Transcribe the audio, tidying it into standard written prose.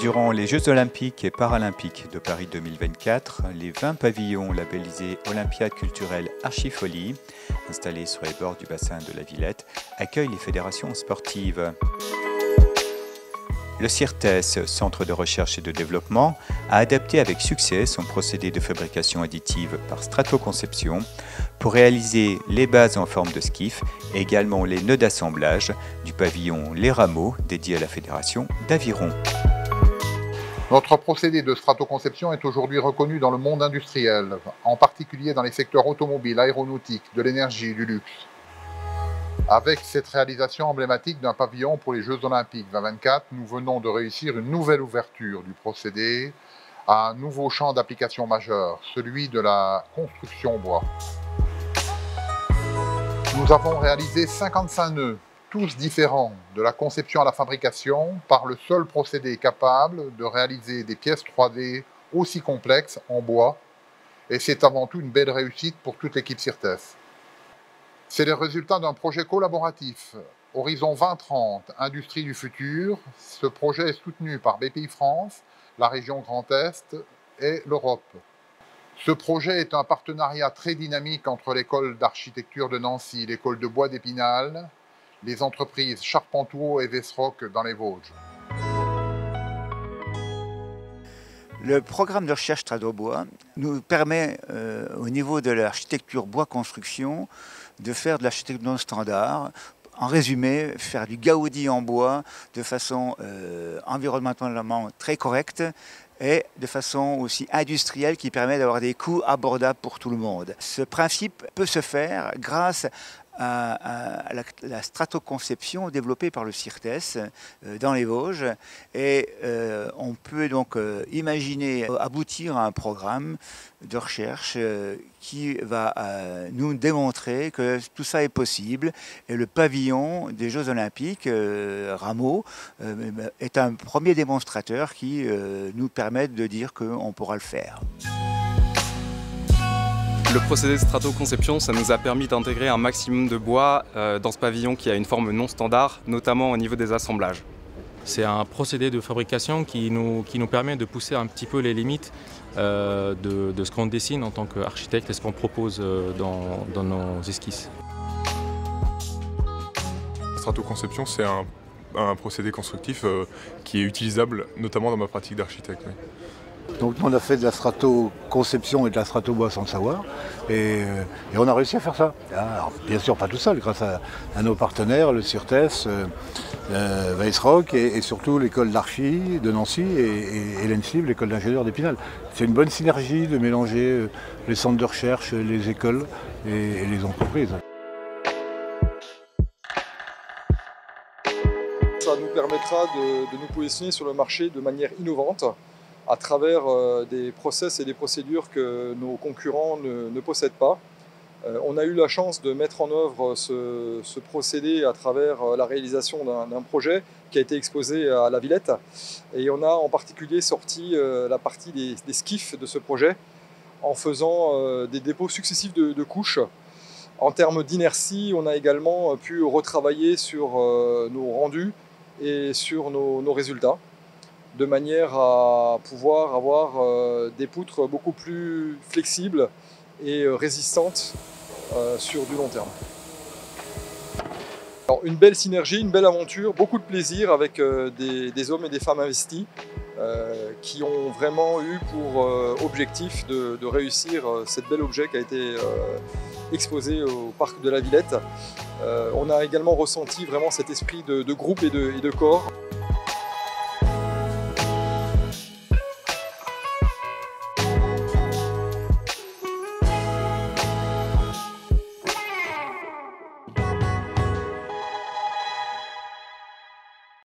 Durant les Jeux olympiques et paralympiques de Paris 2024, les 20 pavillons labellisés Olympiade culturelle Archifolie, installés sur les bords du bassin de la Villette, accueillent les fédérations sportives. Le CIRTES, Centre de recherche et de développement, a adapté avec succès son procédé de fabrication additive par stratoconception pour réaliser les bases en forme de skiff et également les nœuds d'assemblage du pavillon Les Rameaux dédié à la Fédération d'Aviron. Notre procédé de stratoconception est aujourd'hui reconnu dans le monde industriel, en particulier dans les secteurs automobiles, aéronautiques, de l'énergie, du luxe. Avec cette réalisation emblématique d'un pavillon pour les Jeux Olympiques 2024, nous venons de réussir une nouvelle ouverture du procédé à un nouveau champ d'application majeur, celui de la construction bois. Nous avons réalisé 55 nœuds, tous différents, de la conception à la fabrication, par le seul procédé capable de réaliser des pièces 3D aussi complexes en bois, et c'est avant tout une belle réussite pour toute l'équipe CIRTES. C'est le résultat d'un projet collaboratif, Horizon 2030, Industrie du futur. Ce projet est soutenu par Bpifrance, la région Grand Est et l'Europe. Ce projet est un partenariat très dynamique entre l'école d'architecture de Nancy, l'école de bois d'Épinal, les entreprises Charpentreau et Vesroc dans les Vosges. Le programme de recherche Stratobois nous permet, au niveau de l'architecture bois-construction, de faire de l'architecture non standard. En résumé, faire du Gaudi en bois de façon environnementalement très correcte et de façon aussi industrielle qui permet d'avoir des coûts abordables pour tout le monde. Ce principe peut se faire grâce à la stratoconception développée par le CIRTES dans les Vosges et on peut donc imaginer aboutir à un programme de recherche qui va nous démontrer que tout ça est possible et le pavillon des Jeux Olympiques Rameaux est un premier démonstrateur qui nous permet de dire qu'on pourra le faire. Le procédé de stratoconception, ça nous a permis d'intégrer un maximum de bois dans ce pavillon qui a une forme non standard, notamment au niveau des assemblages. C'est un procédé de fabrication qui nous permet de pousser un petit peu les limites de ce qu'on dessine en tant qu'architecte et ce qu'on propose dans nos esquisses. La stratoconception, c'est un procédé constructif qui est utilisable notamment dans ma pratique d'architecte. Oui. Donc on a fait de la stratoconception et de la stratobois sans le savoir et on a réussi à faire ça. Alors, bien sûr pas tout seul, grâce à nos partenaires, le CIRTES, Vesroc et surtout l'école d'archi de Nancy et l'ENSLIV, l'école d'ingénieurs d'Épinal. C'est une bonne synergie de mélanger les centres de recherche, les écoles et les entreprises. Ça nous permettra de nous positionner sur le marché de manière innovante, à travers des process et des procédures que nos concurrents ne possèdent pas. On a eu la chance de mettre en œuvre ce procédé à travers la réalisation d'un projet qui a été exposé à la Villette. Et on a en particulier sorti la partie des skiffs de ce projet en faisant des dépôts successifs de couches. En termes d'inertie, on a également pu retravailler sur nos rendus et sur nos résultats, de manière à pouvoir avoir des poutres beaucoup plus flexibles et résistantes sur du long terme. Alors, une belle synergie, une belle aventure, beaucoup de plaisir avec des hommes et des femmes investis qui ont vraiment eu pour objectif de réussir cet bel objet qui a été exposé au parc de la Villette. On a également ressenti vraiment cet esprit de groupe et de corps.